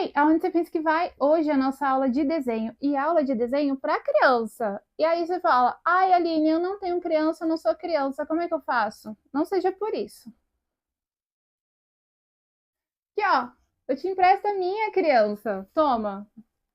Ei, aonde você pensa que vai? Hoje é a nossa aula de desenho e aula de desenho para criança. E aí você fala: ai, Aline, eu não tenho criança, eu não sou criança, como é que eu faço? Não seja por isso. Aqui, ó, eu te empresto a minha criança. Toma.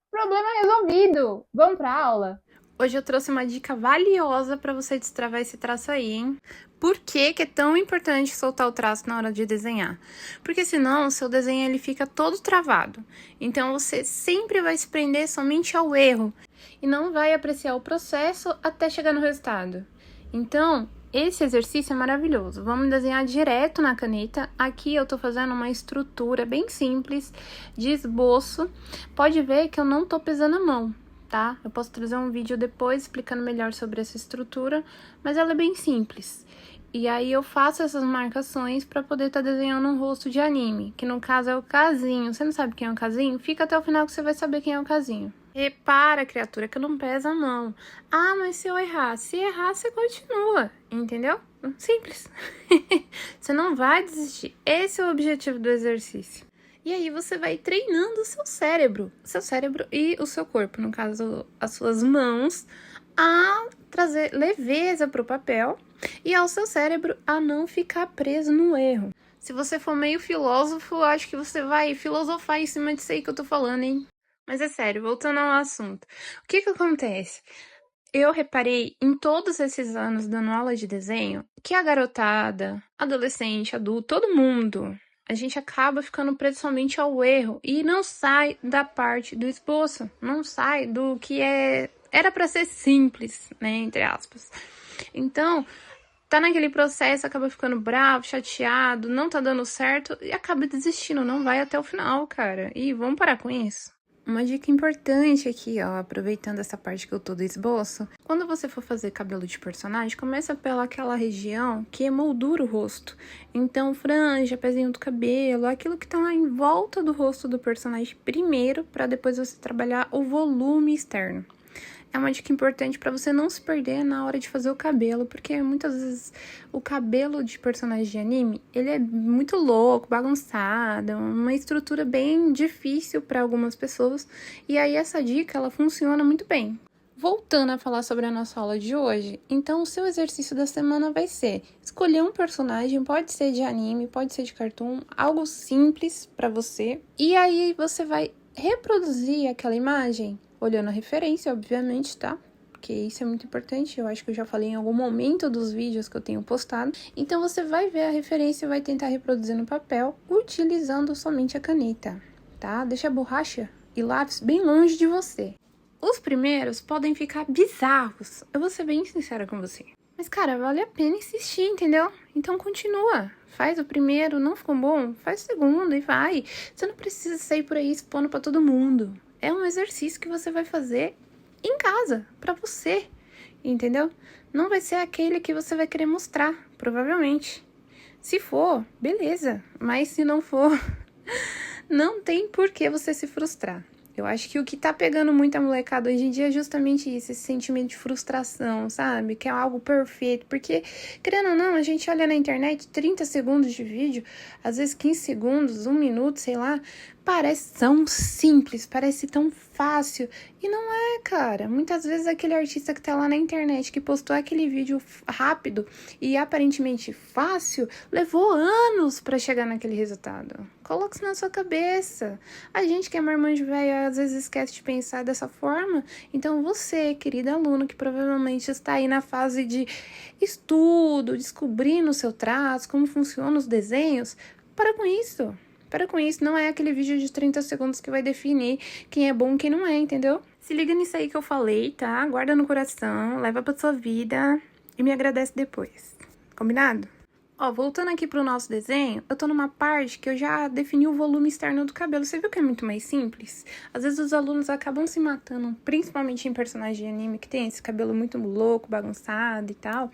Problema resolvido. Vamos para aula. Hoje eu trouxe uma dica valiosa para você destravar esse traço aí, hein? Por que que é tão importante soltar o traço na hora de desenhar? Porque senão o seu desenho ele fica todo travado. Então você sempre vai se prender somente ao erro e não vai apreciar o processo até chegar no resultado. Então, esse exercício é maravilhoso. Vamos desenhar direto na caneta. Aqui eu tô fazendo uma estrutura bem simples de esboço. Pode ver que eu não tô pesando a mão, tá? Eu posso trazer um vídeo depois explicando melhor sobre essa estrutura, mas ela é bem simples. E aí eu faço essas marcações para poder estar desenhando um rosto de anime, que no caso é o Casinho. Você não sabe quem é o Casinho? Fica até o final que você vai saber quem é o Casinho. Repara, criatura, que eu não peso a mão. Ah, mas se eu errar? Se errar, você continua, entendeu? Simples. Você não vai desistir. Esse é o objetivo do exercício. E aí você vai treinando o seu cérebro e o seu corpo, no caso, as suas mãos, a trazer leveza para o papel e ao seu cérebro a não ficar preso no erro. Se você for meio filósofo, acho que você vai filosofar em cima disso aí que eu tô falando, hein? Mas é sério, voltando ao assunto. O que que acontece? Eu reparei em todos esses anos dando aula de desenho que a garotada, adolescente, adulto, todo mundo, a gente acaba ficando preso somente ao erro e não sai da parte do esboço, não sai do que era para ser simples, né, entre aspas. Então, tá naquele processo, acaba ficando bravo, chateado, não tá dando certo e acaba desistindo, não vai até o final, cara. E vamos parar com isso. Uma dica importante aqui, ó, aproveitando essa parte que eu tô do esboço, quando você for fazer cabelo de personagem, começa pela aquela região que emoldura o rosto. Então, franja, pezinho do cabelo, aquilo que tá lá em volta do rosto do personagem primeiro, para depois você trabalhar o volume externo. É uma dica importante para você não se perder na hora de fazer o cabelo, porque muitas vezes o cabelo de personagem de anime, ele é muito louco, bagunçado, uma estrutura bem difícil para algumas pessoas, e aí essa dica ela funciona muito bem. Voltando a falar sobre a nossa aula de hoje, então o seu exercício da semana vai ser escolher um personagem, pode ser de anime, pode ser de cartoon, algo simples para você, e aí você vai reproduzir aquela imagem olhando a referência, obviamente, tá? Porque isso é muito importante, eu acho que eu já falei em algum momento dos vídeos que eu tenho postado. Então você vai ver a referência e vai tentar reproduzir no papel, utilizando somente a caneta, tá? Deixa a borracha e lápis bem longe de você. Os primeiros podem ficar bizarros, eu vou ser bem sincera com você. Mas, cara, vale a pena insistir, entendeu? Então continua. Faz o primeiro, não ficou bom? Faz o segundo e vai. Você não precisa sair por aí expondo pra todo mundo. É um exercício que você vai fazer em casa, pra você, entendeu? Não vai ser aquele que você vai querer mostrar, provavelmente. Se for, beleza. Mas se não for, não tem por que você se frustrar. Eu acho que o que tá pegando muita molecada hoje em dia é justamente isso, esse sentimento de frustração, sabe? Que é algo perfeito. Porque, querendo ou não, a gente olha na internet 30 segundos de vídeo, às vezes 15 segundos, 1 minuto, sei lá, parece tão simples, parece tão fácil. E não é, cara. Muitas vezes aquele artista que tá lá na internet, que postou aquele vídeo rápido e aparentemente fácil, levou anos pra chegar naquele resultado. Coloque isso na sua cabeça. A gente que é marmanjo velho às vezes esquece de pensar dessa forma. Então você, querido aluno, que provavelmente está aí na fase de estudo, descobrindo o seu traço, como funcionam os desenhos, para com isso. Para com isso, não é aquele vídeo de 30 segundos que vai definir quem é bom e quem não é, entendeu? Se liga nisso aí que eu falei, tá? Guarda no coração, leva pra sua vida e me agradece depois. Combinado? Ó, voltando aqui pro nosso desenho, eu tô numa parte que eu já defini o volume externo do cabelo. Você viu que é muito mais simples? Às vezes os alunos acabam se matando, principalmente em personagens de anime que tem esse cabelo muito louco, bagunçado e tal.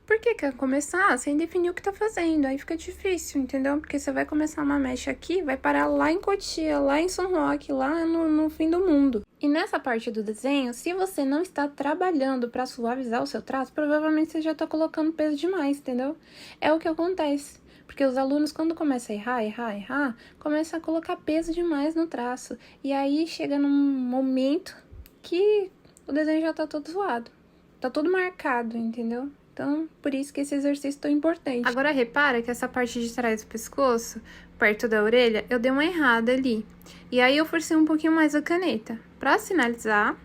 Porque quer começar sem definir o que tá fazendo, aí fica difícil, entendeu? Porque você vai começar uma mecha aqui, vai parar lá em Cotia, lá em São Roque, lá no fim do mundo. E nessa parte do desenho, se você não está trabalhando para suavizar o seu traço, provavelmente você já tá colocando peso demais, entendeu? É o que acontece. Porque os alunos, quando começam a errar, começam a colocar peso demais no traço. E aí chega num momento que o desenho já tá todo zoado. Tá todo marcado, entendeu? Então, por isso que esse exercício é tão importante. Agora, repara que essa parte de trás do pescoço, perto da orelha, eu dei uma errada ali. E aí, eu forcei um pouquinho mais a caneta, pra sinalizar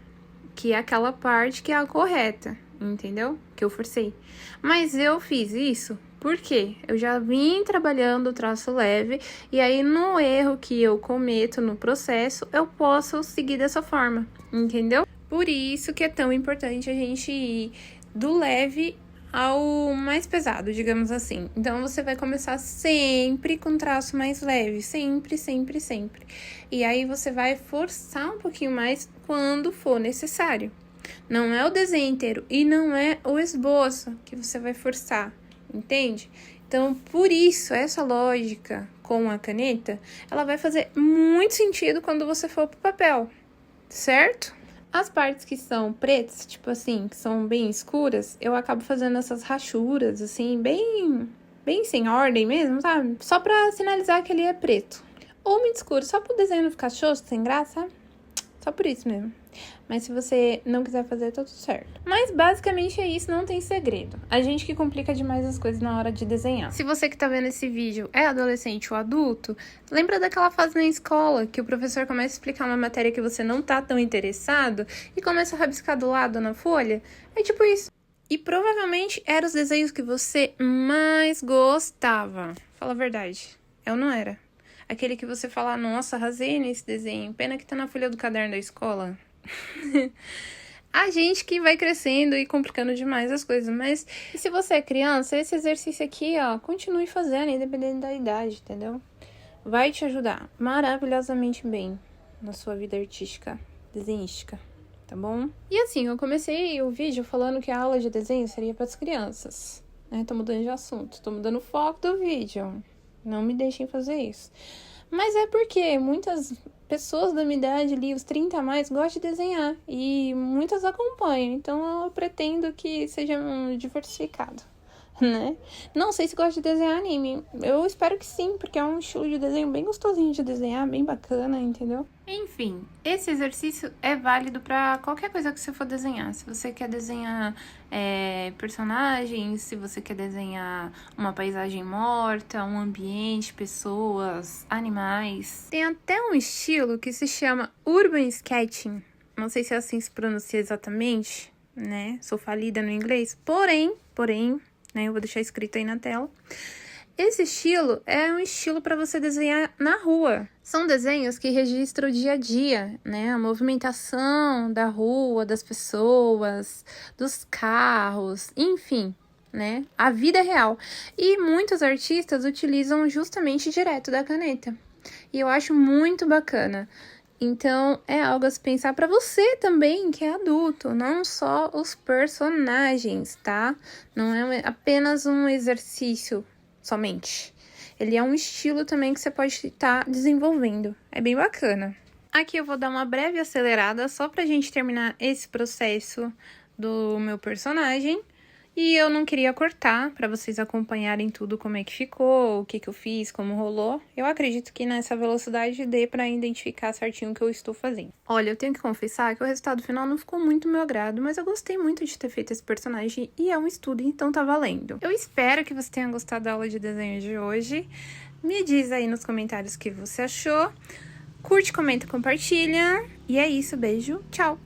que é aquela parte que é a correta, entendeu? Que eu forcei. Mas eu fiz isso porque eu já vim trabalhando o traço leve, e aí, no erro que eu cometo no processo, eu posso seguir dessa forma, entendeu? Por isso que é tão importante a gente ir do leve ao mais pesado, digamos assim. Então, você vai começar sempre com traço mais leve, sempre, sempre, sempre. E aí, você vai forçar um pouquinho mais quando for necessário. Não é o desenho inteiro e não é o esboço que você vai forçar, entende? Então, por isso, essa lógica com a caneta, ela vai fazer muito sentido quando você for pro papel, certo? As partes que são pretas, tipo assim, que são bem escuras, eu acabo fazendo essas rachuras, assim, bem sem ordem mesmo, sabe? Só pra sinalizar que ele é preto. Ou muito escuro, só pro desenho não ficar xoxo, sem graça, sabe? Só por isso mesmo. Mas se você não quiser fazer, tá tudo certo. Mas basicamente é isso, não tem segredo. A gente que complica demais as coisas na hora de desenhar. Se você que tá vendo esse vídeo é adolescente ou adulto, lembra daquela fase na escola que o professor começa a explicar uma matéria que você não tá tão interessado e começa a rabiscar do lado na folha? É tipo isso. E provavelmente eram os desenhos que você mais gostava. Fala a verdade. Eu não era. Aquele que você fala, nossa, arrasei nesse desenho, pena que tá na folha do caderno da escola. A gente que vai crescendo e complicando demais as coisas, mas se você é criança, esse exercício aqui, ó, continue fazendo, independente da idade, entendeu? Vai te ajudar maravilhosamente bem na sua vida artística, desenhística, tá bom? E assim, eu comecei o vídeo falando que a aula de desenho seria para as crianças, né? Tô mudando de assunto, tô mudando o foco do vídeo. Não me deixem fazer isso. Mas é porque muitas pessoas da minha idade ali, os 30 a mais, gostam de desenhar. E muitas acompanham. Então, eu pretendo que seja diversificado, né? Não sei se gosta de desenhar anime. Eu espero que sim, porque é um estilo de desenho bem gostosinho de desenhar, bem bacana, entendeu? Enfim, esse exercício é válido para qualquer coisa que você for desenhar. Se você quer desenhar personagens, se você quer desenhar uma paisagem morta, um ambiente, pessoas, animais. Tem até um estilo que se chama Urban Sketching. Não sei se é assim se pronuncia exatamente, né? Sou falida no inglês. Porém, né? Eu vou deixar escrito aí na tela. Esse estilo é um estilo para você desenhar na rua. São desenhos que registram o dia a dia, né? A movimentação da rua, das pessoas, dos carros, enfim, né? A vida real. E muitos artistas utilizam justamente direto da caneta. E eu acho muito bacana. Então, é algo a se pensar para você também, que é adulto, não só os personagens, tá? Não é apenas um exercício somente. Ele é um estilo também que você pode estar desenvolvendo. É bem bacana. Aqui eu vou dar uma breve acelerada só pra gente terminar esse processo do meu personagem. E eu não queria cortar para vocês acompanharem tudo como é que ficou, o que eu fiz, como rolou. Eu acredito que nessa velocidade dê para identificar certinho o que eu estou fazendo. Olha, eu tenho que confessar que o resultado final não ficou muito do meu agrado, mas eu gostei muito de ter feito esse personagem e é um estudo, então tá valendo. Eu espero que você tenha gostado da aula de desenho de hoje. Me diz aí nos comentários o que você achou. Curte, comenta, compartilha. E é isso, beijo, tchau!